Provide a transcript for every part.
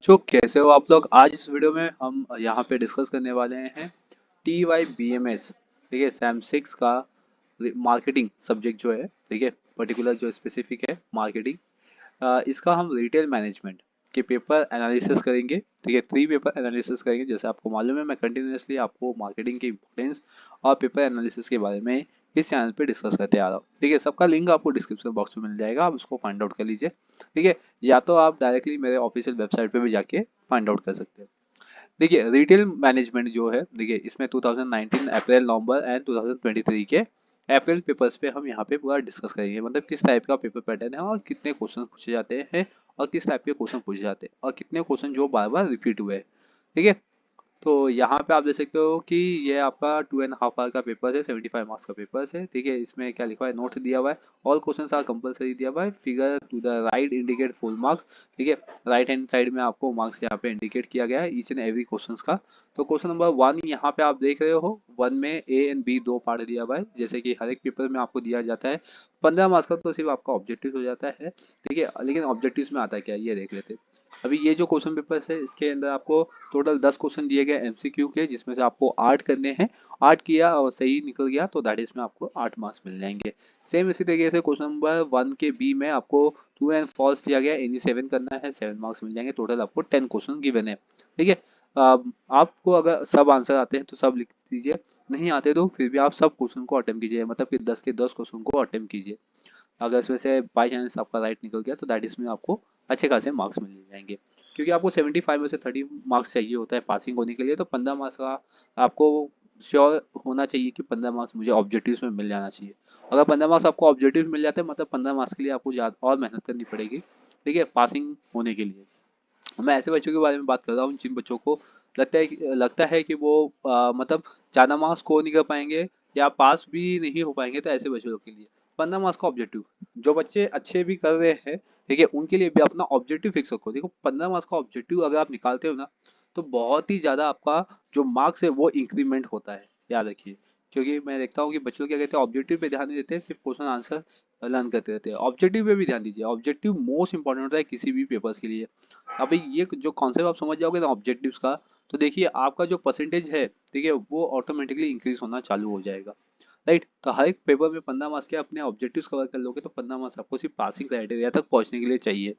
तो कैसे हो आप लोग। आज इस वीडियो में हम यहाँ पे डिस्कस करने वाले हैं TYBMS, ठीक है, सैम 6 का मार्केटिंग सब्जेक्ट जो है, ठीक है, पर्टिकुलर जो स्पेसिफिक है मार्केटिंग। इसका हम रिटेल मैनेजमेंट के पेपर एनालिसिस करेंगे, ठीक है, 3 पेपर एनालिसिस करेंगे। जैसे आपको मालूम है मैं कंटिन्यूसली आपको मार्केटिंग की इंपॉर्टेंस और पेपर एनालिसिस के बारे में इस चैनल पे डिस्कस करते आ रहा हूँ, ठीक है। सबका लिंक आपको डिस्क्रिप्शन बॉक्स में मिल जाएगा, आप उसको फाइंड आउट कर लीजिए, ठीक है। या तो आप डायरेक्टली मेरे ऑफिशियल वेबसाइट पे भी जाके फाइंड आउट कर सकते हैं। देखिए रिटेल मैनेजमेंट जो है, देखिए इसमें 2019 अप्रैल नवंबर एंड 2023 के अप्रैल पेपर्स पे हम यहाँ पे पूरा डिस्कस करेंगे, मतलब किस टाइप का पेपर पैटर्न है और कितने क्वेश्चन पूछे जाते हैं और किस टाइप के क्वेश्चन पूछे जाते हैं और कितने क्वेश्चन जो बार बार रिपीट हुए हैं, ठीक है। तो यहाँ पे आप देख सकते हो कि ये आपका 2.5 आवर का पेपर है, 75 मार्क्स का पेपर है, ठीक है। इसमें क्या लिखा हुआ है, नोट दिया हुआ है, ऑल क्वेश्चंस आर कंपलसरी दिया हुआ है, figure to the right indicate full marks, ठीक है। राइट हैंड साइड में आपको मार्क्स यहाँ पे इंडिकेट किया गया है ईच एंड एवरी क्वेश्चंस का। तो क्वेश्चन नंबर 1 यहाँ पे आप देख रहे हो, 1 में A एंड B दो पार्ट दिया हुआ है, जैसे कि हर एक पेपर में आपको दिया जाता है 15 मार्क्स का, तो सिर्फ आपका ऑब्जेक्टिव हो जाता है, ठीक है। लेकिन ऑब्जेक्टिव्स में आता है क्या, ये देख लेते हैं। अभी ये जो क्वेश्चन पेपर है इसके अंदर आपको टोटल 10 क्वेश्चन दिए गए MCQ के, जिसमें से आपको 8 करने हैं। 8 किया और सही निकल गया तो दैट इसमें आपको 8 मार्क्स मिल जाएंगे। सेम इसी तरीके से क्वेश्चन नंबर 1 के बी में आपको ट्रू एंड फॉल्स दिया गया, एनी 7 करना है, 7 मार्क्स मिल जाएंगे। टोटल आपको 10 क्वेश्चन गिवन है, ठीक है। आपको अगर सब आंसर आते हैं तो सब लिख दीजिए, नहीं आते तो फिर भी आप सब क्वेश्चन को अटेम्प्ट कीजिए, मतलब कि 10 के 10 क्वेश्चन को अटेम्प्ट कीजिए। अगर इसमें से बाई चांस आपका राइट निकल गया तो दैट इसमें आपको अच्छे खासे मार्क्स मिल जाएंगे, क्योंकि आपको 75 में से 30 मार्क्स चाहिए होता है पासिंग होने के लिए। तो 15 मार्क्स का आपको श्योर होना चाहिए कि 15 मार्क्स मुझे ऑब्जेक्टिव्स में मिल जाना चाहिए। अगर 15 मार्क्स आपको ऑब्जेक्टिव मिल जाते हैं, मतलब 15 मार्क्स के लिए आपको ज़्यादा और मेहनत करनी पड़ेगी, ठीक है, पासिंग होने के लिए। मैं ऐसे बच्चों के बारे में बात कर रहा हूँ जिन बच्चों को लगता है कि वो मतलब ज़्यादा मार्क्स स्कोर नहीं कर पाएंगे या पास भी नहीं हो पाएंगे, तो ऐसे बच्चों के लिए 15 मार्क्स का ऑब्जेक्टिव। जो बच्चे अच्छे भी कर रहे हैं, ठीक है, उनके लिए भी अपना ऑब्जेक्टिव फिक्स रखो। देखो 15 मार्क्स का ऑब्जेक्टिव अगर आप निकालते हो ना, तो बहुत ही ज़्यादा आपका जो मार्क्स है वो इंक्रीमेंट होता है, याद रखिए। क्योंकि मैं देखता हूँ कि बच्चों क्या कहते हैं, ऑब्जेक्टिव पे ध्यान नहीं देते, सिर्फ क्वेश्चन आंसर लर्न करते रहते हैं। ऑब्जेक्टिव पे भी ध्यान दीजिए, ऑब्जेक्टिव मोस्ट इंपॉर्टेंट होता है किसी भी पेपर्स के लिए। अभी ये जो कॉन्सेप्ट आप समझ जाओगे ना ऑब्जेक्टिव्स का, तो देखिए आपका जो परसेंटेज है, ठीक है, वो ऑटोमेटिकली इंक्रीज होना चालू हो जाएगा, राइट। तो हर एक पेपर में 15 मार्क्स के अपने ऑब्जेक्टिव्स कवर कर लोगे तो 15 मार्क्स आपको सिर्फ पासिंग क्राइटेरिया तक पहुंचने के लिए चाहिए,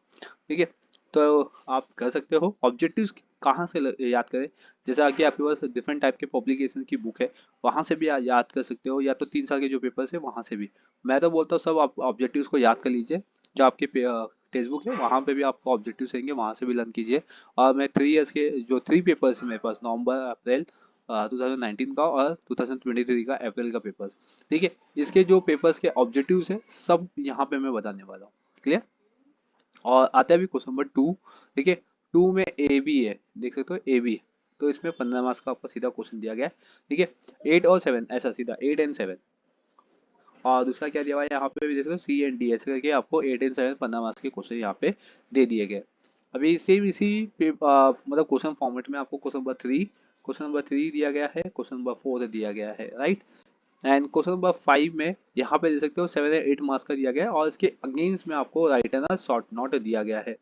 ठीक है। तो आप कर सकते हो ऑब्जेक्टिव्स कहाँ से याद करें। जैसा कि आपके पास डिफरेंट टाइप के पब्लिकेशन की बुक है, वहां से भी याद कर सकते हो, या तो 3 साल के जो पेपर्स है वहां से भी। मैं तो बोलता हूँ सब आप ऑब्जेक्टिव्स को याद कर लीजिए, जो आपके टेक्स्ट बुक है वहाँ पे भी आपको ऑब्जेक्टिव्स रहेंगे, वहाँ से भी लर्न कीजिए। और मैं 3 ईयर्स के जो 3 पेपर्स है मेरे पास, नवंबर अप्रैल 2019 का और 2023 का अप्रैल का पेपर्स, ठीक है, इसके जो पेपर्स के ऑब्जेक्टिव्स है सब यहाँ पे मैं बताने वाला हूँ, क्लियर। और आता है अभी क्वेश्चन नंबर 2, ठीक है। 2 में ए बी है, देख सकते हो ए बी। तो इसमें 15 मार्क्स का आपको सीधा क्वेश्चन दिया गया है, ठीक है। 8 और 7 ऐसा सीधा 8 एंड 7। और दूसरा क्या दिया हुआ है यहाँ पे भी देख लो, सी एंड डी ऐसे करके आपको 8 एंड 7 15 मार्क्स के क्वेश्चन यहाँ पे दे दिए गए। अभी सेम इसी मतलब क्वेश्चन फॉर्मेट में आपको क्वेश्चन नंबर 3 दिया गया है, क्वेश्चन नंबर 4 दिया गया है, राइट। एंड क्वेश्चन नंबर 5 में यहाँ पे देख सकते हो 7 या 8 मार्क्स का दिया गया है, और इसके अगेंस्ट में आपको राइट एंड शॉर्ट नोट दिया गया है।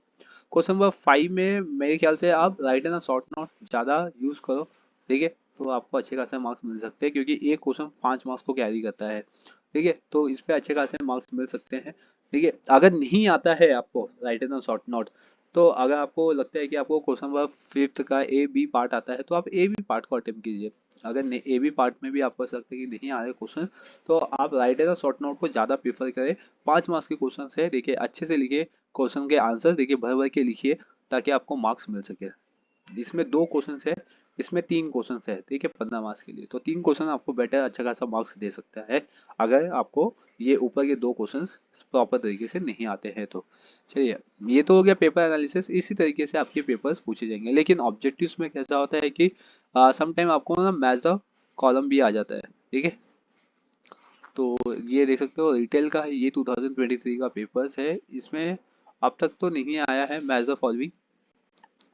क्वेश्चन नंबर 5 में मेरे ख्याल से आप राइट एंड शॉर्ट नोट ज़्यादा यूज़ करो, ठीक है, तो आपको अच्छे खासे मार्क्स मिल सकते हैं, क्योंकि एक क्वेश्चन 5 मार्क्स को कैरी करता है, ठीक है। तो इस पे अच्छे खासे मार्क्स मिल सकते हैं, ठीक है। अगर नहीं आता है आपको राइट एंड शॉर्ट नोट, तो अगर आपको लगता है कि आपको क्वेश्चन नंबर 5 का ए बी पार्ट आता है तो आप ए बी पार्ट को अटेम्प्ट कीजिए। अगर ए बी पार्ट में भी आपको ऐसा लगता है कि नहीं आ रहे क्वेश्चन, तो आप राइट एंड शॉर्ट नोट को ज़्यादा प्रीफर करें। 5 मार्क्स के क्वेश्चन है, देखिए अच्छे से लिखिए, क्वेश्चन के आंसर देखिए भर भर के लिखिए, ताकि आपको मार्क्स मिल सके। इसमें 2 क्वेश्चन है, इसमें 3 क्वेश्चन है, ठीक है, 15 मार्क्स के लिए। तो 3 क्वेश्चन आपको बेटर अच्छा खासा मार्क्स दे सकता है, अगर आपको ये ऊपर के 2 क्वेश्चन प्रॉपर तरीके से नहीं आते हैं तो। चलिए, ये तो हो गया पेपर एनालिसिस। इसी तरीके से आपके पेपर्स पूछे जाएंगे, लेकिन ऑब्जेक्टिव्स में कैसा होता है कि समटाइम आपको ना मैच द कॉलम भी आ जाता है, ठीक है। तो ये देख सकते हो रिटेल का है, ये 2023 का पेपर्स है। इसमें अब तक तो नहीं आया है मैच द फॉलोइंग,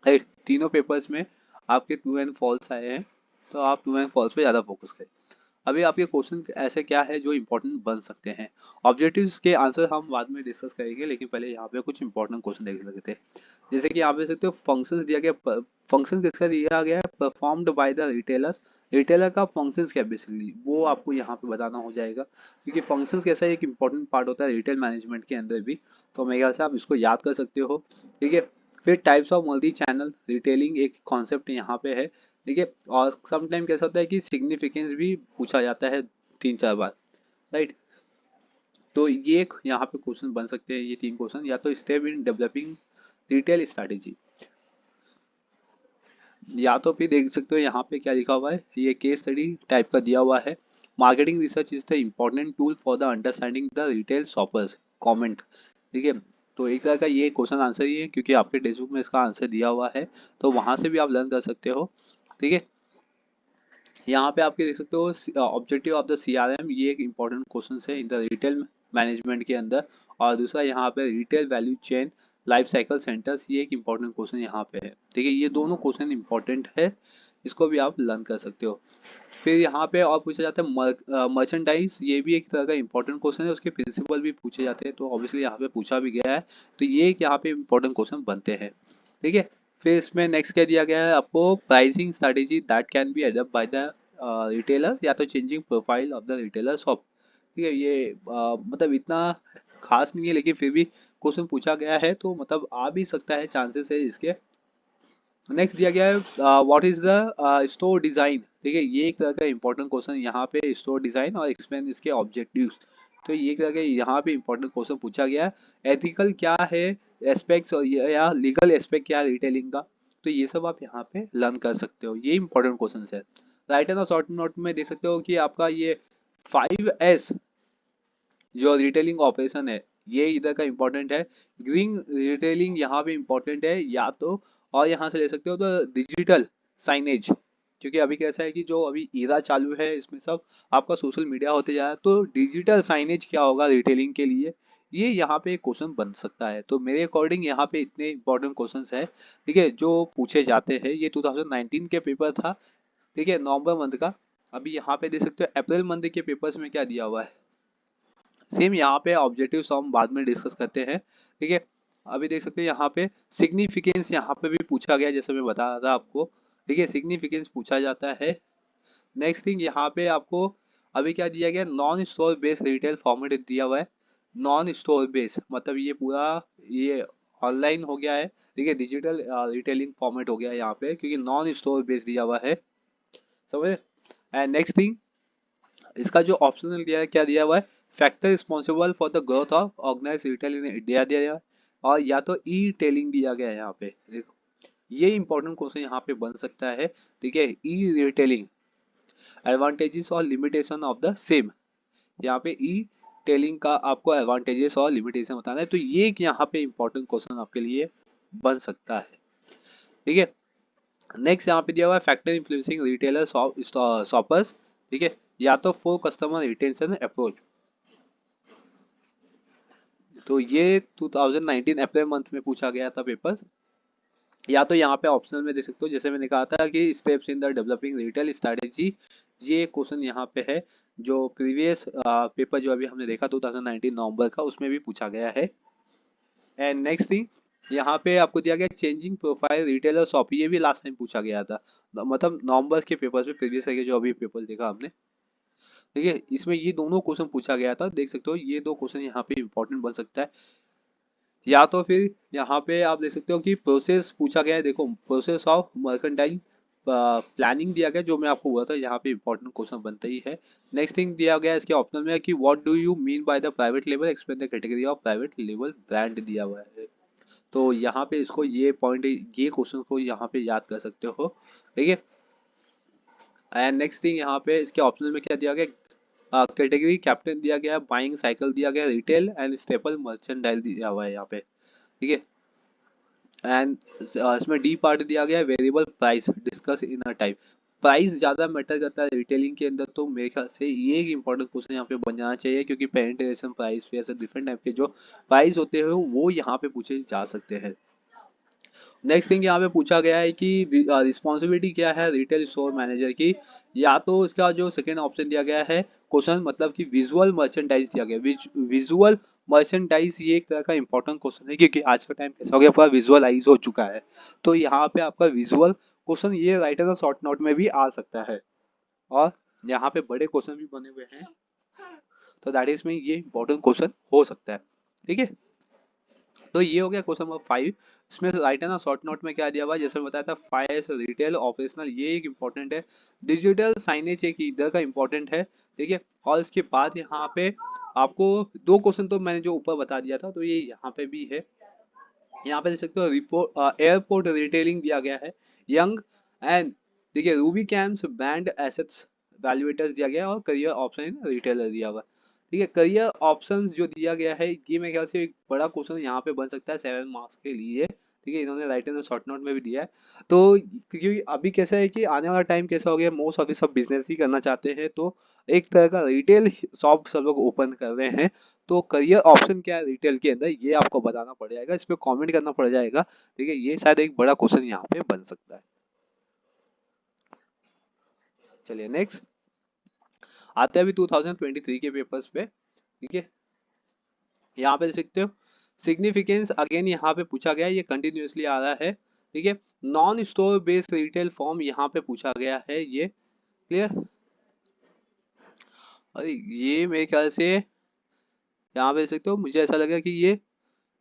राइट। तीनों पेपर्स में आपके ट्रू एंड फॉल्स आए हैं, तो आप ट्रू एंड फॉल्स पे ज़्यादा फोकस करें। अभी आपके क्वेश्चन ऐसे क्या है जो इंपॉर्टेंट बन सकते हैं। ऑब्जेक्टिव्स के आंसर हम बाद में डिस्कस करेंगे, लेकिन पहले यहाँ पे कुछ इंपॉर्टेंट क्वेश्चन देख सकते हैं। जैसे कि यहाँ पे देख सकते हो फंक्शंस दिया गया, फंक्शन किसका दिया गया है, performed by the retailers. Retailer का फंक्शंस क्या बेसिकली वो आपको यहाँ पे बताना हो जाएगा, क्योंकि फंक्शंस कैसा एक इंपॉर्टेंट पार्ट होता है रिटेल मैनेजमेंट के अंदर भी। तो मेरे ख्याल से आप इसको याद कर सकते हो। ठीक है। फिर types of multi channel retailing एक कॉन्सेप्ट यहाँ पे है। ठीक है। और समटाइम कैसा होता है कि सिग्निफिकेंस भी पूछा जाता है 3-4 बार, राइट। तो ये एक यहाँ पे क्वेश्चन बन सकते हैं, ये 3 क्वेश्चन, या तो step in developing retail strategy, या तो फिर देख सकते हो यहाँ पे क्या लिखा हुआ है, ये केस स्टडी टाइप का दिया हुआ है। Marketing research is the important tool for the understanding the retail shoppers comment. ठीक है। तो एक तरह का ये क्वेश्चन आंसर ही है, क्योंकि आपके टेक्स्ट बुक में इसका आंसर दिया हुआ है, तो वहां से भी आप लर्न कर सकते हो। ठीक है। यहाँ पे आपके देख सकते हो ऑब्जेक्टिव ऑफ द सीआरएम, ये एक इंपॉर्टेंट क्वेश्चन है इन द रिटेल मैनेजमेंट के अंदर। और दूसरा यहाँ पे retail value chain life cycle centres, ये एक इंपॉर्टेंट क्वेश्चन यहाँ पे है। ठीक है, ये दोनों क्वेश्चन इंपॉर्टेंट है, इसको भी आप लर्न कर सकते हो। फिर यहाँ पे और पूछा जाता है मर्चेंडाइज, ये भी एक तरह का इंपॉर्टेंट क्वेश्चन है, उसके प्रिंसिपल भी पूछे जाते हैं, तो ऑब्वियसली यहाँ पे पूछा भी गया है। तो ये एक यहाँ पे इंपॉर्टेंट क्वेश्चन बनते हैं। ठीक है। फिर इसमें नेक्स्ट क्या दिया गया है आपको, pricing strategy that can be adopt by the retailer, या तो changing profile of the retailer shop. ठीक है, ये मतलब इतना खास नहीं है, लेकिन फिर भी क्वेश्चन पूछा गया है, तो मतलब आ भी सकता है, चांसेस है इसके। नेक्स्ट दिया गया है what is the store design. ठीक है, ये एक तरह का इंपॉर्टेंट क्वेश्चन यहाँ पे, स्टोर डिजाइन और एक्सप्लेन इसके ऑब्जेक्टिव्स। तो ये एक तरह का यहाँ पे इंपॉर्टेंट क्वेश्चन पूछा गया है। एथिकल क्या है एस्पेक्ट्स, और या लीगल एस्पेक्ट क्या है रिटेलिंग का, तो ये सब आप यहाँ पे लर्न कर सकते हो, ये इंपॉर्टेंट क्वेश्चन है। राइट एंड शॉर्ट नोट में देख सकते हो कि आपका ये 5S जो रिटेलिंग ऑपरेशन है, ये इधर का इंपॉर्टेंट है। ग्रीन रिटेलिंग यहाँ पे इंपॉर्टेंट है, या तो और यहाँ से ले सकते हो तो डिजिटल साइनेज, क्योंकि अभी कैसा है कि जो अभी ईरा चालू है इसमें सब आपका सोशल मीडिया होते जा रहा है, तो डिजिटल साइनेज क्या होगा रिटेलिंग के लिए, ये यहाँ पे क्वेश्चन बन सकता है। तो मेरे अकॉर्डिंग यहाँ पे इतने इंपॉर्टेंट क्वेश्चंस है, ठीक है, जो पूछे जाते हैं। ये 2019 के पेपर था, ठीक है, नवंबर मंथ का। अभी यहाँ पे देख सकते हो अप्रैल मंथ के पेपर्स में क्या दिया हुआ है, सेम यहाँ पे ऑब्जेक्टिव्स हम बाद में डिस्कस करते हैं। ठीक है। अभी देख सकते हैं यहाँ पे सिग्निफिकेंस यहाँ पे भी पूछा गया, जैसे मैं बता रहा था आपको। ठीक है, सिग्निफिकेंस पूछा जाता है। नेक्स्ट थिंग यहाँ पे आपको अभी क्या दिया गया, non store based retail format दिया हुआ है। नॉन स्टोर बेस्ड मतलब ये पूरा ये ऑनलाइन हो गया है। ठीक है, डिजिटल रिटेलिंग फॉर्मेट हो गया है यहाँ पे, क्योंकि नॉन स्टोर बेस्ड दिया हुआ है, समझे। एंड नेक्स्ट थिंग, इसका जो ऑप्शनल दिया है क्या दिया हुआ है, factor responsible for the growth of organise retail in India दिया गया है, और या तो ई टेलिंग दिया गया है यहाँ पे। देखो, ये इंपॉर्टेंट क्वेश्चन यहाँ पे बन सकता है। ठीक है, ई रिटेलिंग एडवांटेजेस और लिमिटेशन ऑफ द सेम, यहाँ पे ई टेलिंग का आपको एडवांटेजेस और लिमिटेशन बताना है, तो ये एक यहाँ पे इंपॉर्टेंट क्वेश्चन आपके लिए बन सकता है। ठीक है। नेक्स्ट यहाँ पे दिया हुआ है फैक्टर इन्फ्लुएंसिंग रिटेलर शॉपर्स। ठीक है, या तो फॉर कस्टमर रिटेंशन अप्रोच, तो ये 2019 अप्रैल मंथ में पूछा गया था पेपर। या तो यहाँ पे ऑप्शनल में देख सकते हो, जैसे मैंने कहा था कि steps in the developing retail strategy, ये क्वेश्चन यहाँ पे है, जो प्रीवियस पेपर जो अभी हमने देखा 2019 नवंबर का, उसमें भी पूछा गया है। एंड नेक्स्ट थिंग, यहाँ पे आपको दिया गया चेंजिंग प्रोफाइल रिटेलर शॉप, ये भी लास्ट टाइम पूछा गया था, मतलब नवंबर के पेपर में, प्रीवियस के जो अभी पेपर देखा हमने। ठीक है, इसमें ये दोनों क्वेश्चन पूछा गया था, देख सकते हो ये दो क्वेश्चन यहाँ पे इंपॉर्टेंट बन सकता है। या तो फिर यहाँ पे आप देख सकते हो कि प्रोसेस पूछा गया है, देखो प्रोसेस ऑफ मर्केंटाइल प्लानिंग दिया गया, जो मैं आपको बोला था, यहाँ पे इंपॉर्टेंट क्वेश्चन बनता ही है। नेक्स्ट थिंग दिया गया है इसके ऑप्शनल में कि what do you mean by the private label, explain the category of private label brand दिया हुआ है। तो यहाँ पे इसको ये पॉइंट, ये क्वेश्चन को यहाँ पे याद कर सकते हो। ठीक है। एंड नेक्स्ट थिंग यहाँ पे इसके ऑप्शनल में क्या दिया गया, कैटेगरी कैप्टन दिया गया, बाइंग साइकिल दिया गया, रिटेल एंड स्टेपल मर्चेंडाइल दिया हुआ है यहाँ पे। ठीक है। एंड इसमें डी पार्ट दिया गया है variable price discuss in a type, price ज्यादा मैटर करता है रिटेलिंग के अंदर, तो मेरे ख्याल से ये एक इंपॉर्टेंट क्वेश्चन यहाँ पे बन जाना चाहिए, क्योंकि पेनिट्रेशन प्राइस फिर ऐसे डिफरेंट टाइप के जो प्राइस होते हैं वो यहाँ पे पूछे जा सकते हैं। नेक्स्ट थिंग यहाँ पे पूछा गया है कि रिस्पॉन्सिबिलिटी क्या है रिटेल स्टोर मैनेजर की। या तो इसका जो सेकेंड ऑप्शन दिया गया है क्वेश्चन, मतलब कि विजुअल मर्चेंडाइज दिया गया। विजुअल मर्चेंडाइज ये एक तरह का इंपॉर्टेंट क्वेश्चन है, क्योंकि आज का टाइम कैसा हो गया, पूरा विजुअलाइज हो चुका है। तो यहाँ पे आपका विजुअल क्वेश्चन ये राइटर शॉर्ट नोट में भी आ सकता है, और यहाँ पे बड़े क्वेश्चन भी बने हुए हैं, तो दैट इज में ये इंपॉर्टेंट क्वेश्चन हो सकता है। ठीक है, तो ये हो गया क्वेश्चन नंबर 5। इसमें राइट है ना शॉर्ट नोट में क्या दिया हुआ है, जैसे मैं बताया था, फायर रिटेल ऑपरेशनल ये एक इंपॉर्टेंट है। डिजिटल साइनेज एक इधर का इंपॉर्टेंट है। ठीक है, और इसके बाद यहाँ पे आपको दो क्वेश्चन तो मैंने जो ऊपर बता दिया था, तो ये यहाँ पे भी है। यहाँ पे देख सकते हो रिपोर्ट एयरपोर्ट रिटेलिंग दिया गया है, यंग एंड, देखिए रूबी कैम्स बैंड एसेट्स वैल्यूएटर्स दिया गया है, और करियर ऑप्शन रिटेलर दिया हुआ है। ठीक है, करियर ऑप्शंस जो दिया गया है, ये मेरे ख्याल से एक बड़ा क्वेश्चन यहाँ पे बन सकता है 7 मार्क्स के लिए। ठीक है, इन्होंने राइट एंड शॉर्ट नोट में भी दिया है। तो क्योंकि अभी कैसा है कि आने वाला टाइम कैसा हो गया, मोस्ट ऑफ सब बिजनेस ही करना चाहते हैं, तो एक तरह का रिटेल शॉप सब लोग ओपन कर रहे हैं। तो करियर ऑप्शन क्या है रिटेल के अंदर, ये आपको बताना पड़ जाएगा, इस पे कमेंट करना पड़ जाएगा। ठीक है, ये शायद एक बड़ा क्वेश्चन यहाँ पे बन सकता है। चलिए नेक्स्ट आते हैं अभी 2023 के पेपर्स पे। ठीक है, यहाँ पे देख सकते हो सिग्निफिकेंस अगेन यहाँ पे पूछा गया है, ये कंटिन्यूअसली आ रहा है। ठीक है, non store based retail form यहाँ पे पूछा गया है, ये क्लियर। अरे ये मेरे ख्याल से यहाँ पे देख सकते हो, मुझे ऐसा लगा कि ये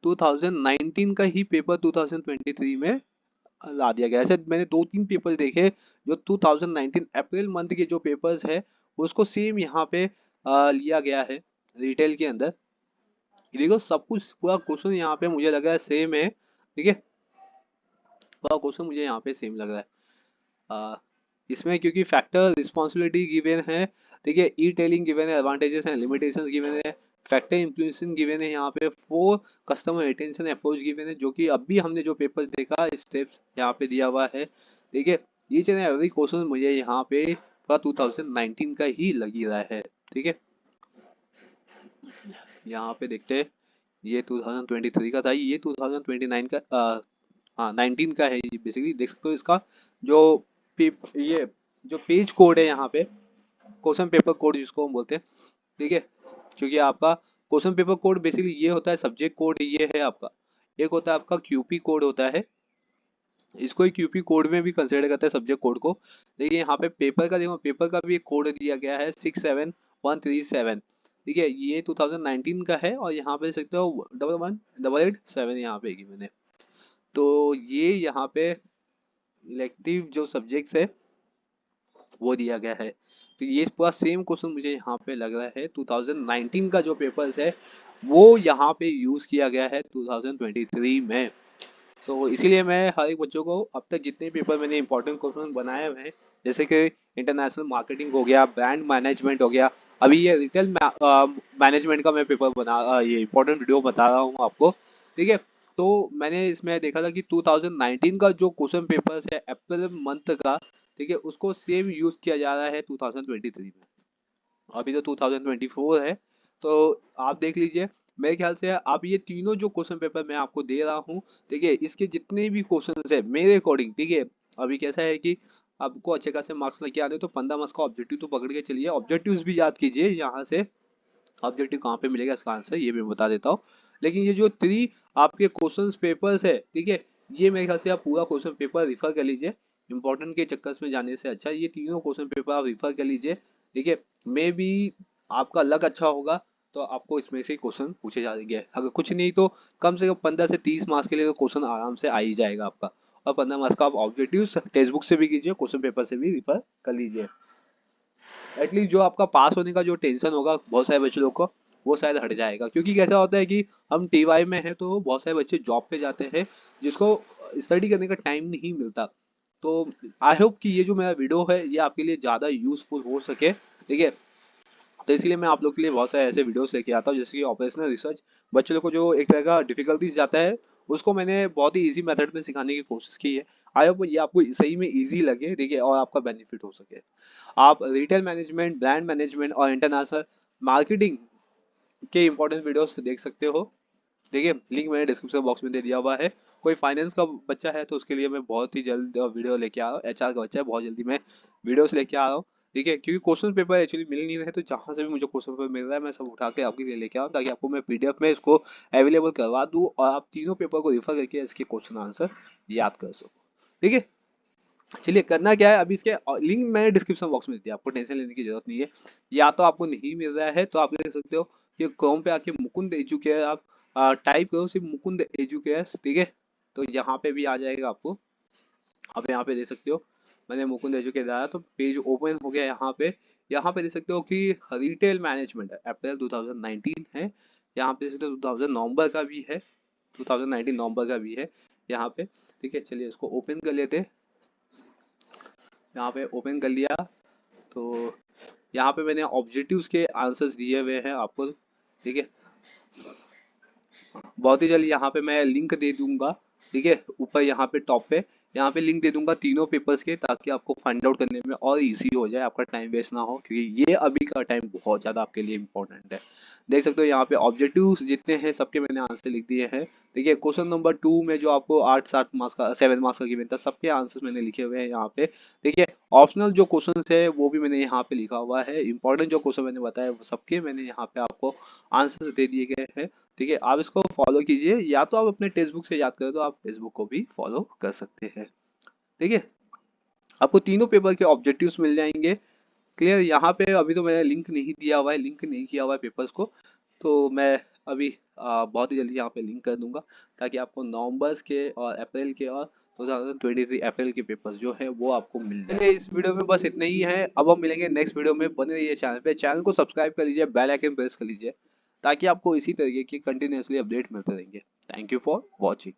2019 का ही पेपर 2023 में ला दिया गया। ऐसे मैंने 2-3 पेपर देखे जो 2019 अप्रैल मंथ के जो पेपर्स है, उसको सेम यहाँ पे लिया गया है रिटेल के अंदर। ये देखो सब कुछ पूरा क्वेश्चन यहाँ पे मुझे लग रहा है सेम है। ठीक है, पूरा क्वेश्चन मुझे यहाँ पे सेम लग रहा है। इसमें क्योंकि फैक्टर रिस्पॉन्सिबिलिटी गिवन है, ठीक है, ई टेलिंग गिवन है, एडवांटेजेस एंड लिमिटेशंस गिवन है, फैक्टर इन्फ्लुएंसिंग गिवन है, यहाँ पे 4 कस्टमर रिटेंशन अप्रोच गिवन है, जो कि अभी हमने जो पेपर्स देखा स्टेप्स यहाँ पे दिया हुआ है। ठीक है, ईच एंड एवरी क्वेश्चन मुझे यहाँ पे पूरा 2019 का ही लग ही रहा है। ठीक है, यहाँ पे देखते हैं, ये 2023 का था, ये 2029 का हाँ 19 का है। ये बेसिकली देख सकते हो इसका जो ये जो पेज कोड है यहाँ पे, क्वेश्चन पेपर कोड जिसको हम बोलते हैं। ठीक है, क्योंकि आपका क्वेश्चन पेपर कोड बेसिकली ये होता है, सब्जेक्ट कोड ये है आपका, एक होता है आपका क्यूपी कोड होता है, इसको क्यूपी कोड में भी कंसिडर करते हैं सब्जेक्ट कोड को। देखिए यहाँ पे पेपर का देखो, पेपर का भी एक कोड दिया गया है 67137। ठीक है, ये 2019 का है, और यहाँ पे देख सकते हो 11887 यहाँ पे की मैंने। तो ये यहाँ पे इलेक्टिव जो सब्जेक्ट्स है वो दिया गया है। तो ये पूरा सेम क्वेश्चन मुझे यहाँ पे लग रहा है 2019 का जो पेपर्स है वो यहाँ पे यूज किया गया है 2023 में। तो इसीलिए मैं हर एक बच्चों को अब तक जितने पेपर मैंने इंपॉर्टेंट क्वेश्चन बनाए हुए हैं, जैसे कि इंटरनेशनल मार्केटिंग हो गया, ब्रांड मैनेजमेंट हो गया, अभी ये रिटेल मैनेजमेंट का मैं पेपर ये इंपॉर्टेंट वीडियो बता रहा हूँ आपको। ठीक है, तो मैंने इसमें देखा था कि 2019 का जो क्वेश्चन पेपर्स है अप्रैल मंथ का, ठीक है, उसको सेम यूज किया जा रहा है 2023 में। अभी तो 2024 है, तो आप देख लीजिए। मेरे ख्याल से आप ये तीनों जो क्वेश्चन पेपर मैं आपको दे रहा हूँ, ठीक है, इसके जितने भी क्वेश्चन है मेरे अकॉर्डिंग, ठीक है, अभी कैसा है कि आपको अच्छे खासे मार्क्स लेके आने, तो 15 मार्क्स का ऑब्जेक्टिव तो पकड़ के चलिए, ऑब्जेक्टिव्स भी याद कीजिए यहाँ से। ऑब्जेक्टिव कहाँ पे मिलेगा इसका आंसर ये भी मैं बता देता हूँ। लेकिन ये जो 3 आपके क्वेश्चन पेपर्स है, ठीक है, ये मेरे ख्याल से आप पूरा क्वेश्चन पेपर रिफर कर लीजिए, इंपॉर्टेंट के चक्कर में जाने से अच्छा ये तीनों क्वेश्चन पेपर आप रिफर कर लीजिए। ठीक है, मे बी आपका लक अच्छा होगा तो आपको इसमें से क्वेश्चन पूछे जाएंगे, अगर कुछ नहीं तो कम से कम 15 से 30 मार्क्स के लिए तो क्वेश्चन आराम से आ ही जाएगा आपका। और 15 मार्क्स का आप ऑब्जेक्टिव टेक्स्ट बुक से भी कीजिए, क्वेश्चन पेपर से भी रिफर कर लीजिए। एटलीस्ट जो आपका पास होने का जो टेंशन होगा बहुत सारे बच्चे लोग को, वो शायद हट जाएगा, क्योंकि कैसा होता है कि हम टीवाई में हैं तो बहुत सारे बच्चे जॉब पे जाते हैं जिसको स्टडी करने का टाइम नहीं मिलता। तो आई होप कि ये जो मेरा वीडियो है ये आपके लिए ज़्यादा यूजफुल हो सके। ठीक है, तो इसलिए मैं आप लोग के लिए बहुत सारे ऐसे वीडियोस लेके आता हूँ, जैसे कि ऑपरेशनल रिसर्च, बच्चे लोग को जो एक तरह का डिफिकल्टीज जाता है उसको मैंने बहुत ही इजी मेथड में सिखाने की कोशिश की है। आई होप ये आपको सही में इजी लगे, ठीक है, और आपका बेनिफिट हो सके। आप रिटेल मैनेजमेंट, ब्रांड मैनेजमेंट और इंटरनेशनल मार्केटिंग के इंपॉर्टेंट वीडियोस देख सकते हो। देखिए लिंक मैंने डिस्क्रिप्शन बॉक्स में दे दिया हुआ है, कोई फाइनेंस का बच्चा है तो उसके लिए मैं बहुत ही जल्द वीडियो लेके आ रहा हूँ। एचआर का बच्चा है, बहुत जल्दी मैं वीडियोस लेके आ रहा हूँ। ठीक है, क्योंकि क्वेश्चन पेपर एक्चुअली मिल नहीं रहे, तो जहाँ से भी मुझे क्वेश्चन पेपर मिल रहा है मैं सब उठा के आपके लिए लेके आऊँ, ताकि आपको मैं पीडीएफ में इसको अवेलेबल करवा दूँ और आप तीनों पेपर को रिफर करके इसके क्वेश्चन आंसर याद कर सको। ठीक है, चलिए करना क्या है, अभी इसके लिंक मैंने डिस्क्रिप्शन बॉक्स में दिया, आपको टेंशन लेने की जरूरत नहीं है। या तो आपको नहीं मिल रहा है तो आप देख सकते हो कि क्रोम पे आके मुकुंद एजुकेयर आप टाइप करो, सिर्फ मुकुंद एजुकेयर। ठीक है, तो यहाँ पे भी आ जाएगा आपको। आप यहाँ पे देख सकते हो मैंने मुकुंद एजुकेयर डाला तो पेज ओपन हो गया यहाँ पे। यहाँ पे देख सकते हो कि रिटेल मैनेजमेंट अप्रैल 2019 है। यहाँ पे देख सकते हो 2000 नवंबर का भी है, 2019 नवंबर का भी है यहाँ पे। ठीक है, चलिए इसको ओपन कर लेते हैं। यहाँ पे ओपन कर लिया तो यहाँ पे मैंने ऑब्जेक्टिव्स के आंसर्स दिए हुए हैं आपको। ठीक है, बहुत ही जल्दी यहाँ पे मैं लिंक दे दूंगा। ठीक है, ऊपर यहाँ पे टॉप पे यहाँ पे लिंक दे दूंगा तीनों पेपर्स के, ताकि आपको फाइंड आउट करने में और इजी हो जाए, आपका टाइम वेस्ट ना हो, क्योंकि ये अभी का टाइम बहुत ज़्यादा आपके लिए इंपॉर्टेंट है। देख सकते हो यहाँ पे ऑब्जेक्टिव्स जितने हैं सबके मैंने आंसर लिख दिए हैं। देखिए क्वेश्चन नंबर 2 में जो आपको 8-7 मार्क्स का 7 मार्क्स का गिवन था, सबके आंसर्स मैंने लिखे हुए हैं यहाँ पे। देखिए ऑप्शनल जो क्वेश्चन है वो भी मैंने यहाँ पे लिखा हुआ है, इंपॉर्टेंट जो क्वेश्चन मैंने बताया वो सबके मैंने यहाँ पे आपको आंसर्स दे दिए गए हैं। ठीक है, आप इसको फॉलो कीजिए, या तो आप अपने टेक्स्ट बुक से याद करें तो आप टेक्स्ट बुक को भी फॉलो कर सकते हैं। ठीक है, आपको तीनों पेपर के ऑब्जेक्टिव्स मिल जाएंगे। क्लियर, यहाँ पे अभी तो मैंने लिंक नहीं दिया हुआ है, लिंक नहीं किया हुआ है पेपर्स को, तो मैं अभी बहुत ही जल्दी यहाँ पे लिंक कर दूंगा, ताकि आपको नवंबर्स के और अप्रैल के और 2023 अप्रैल के पेपर्स जो है वो आपको मिल जाए। इस वीडियो में बस इतना ही है, अब हम मिलेंगे नेक्स्ट वीडियो में। बने रहिए चैनल पे, चैनल को सब्सक्राइब कर लीजिए, बेल आइकन प्रेस कर लीजिए, ताकि आपको इसी तरीके की कंटिन्यूअसली अपडेट मिलते रहेंगे। Thank you for watching.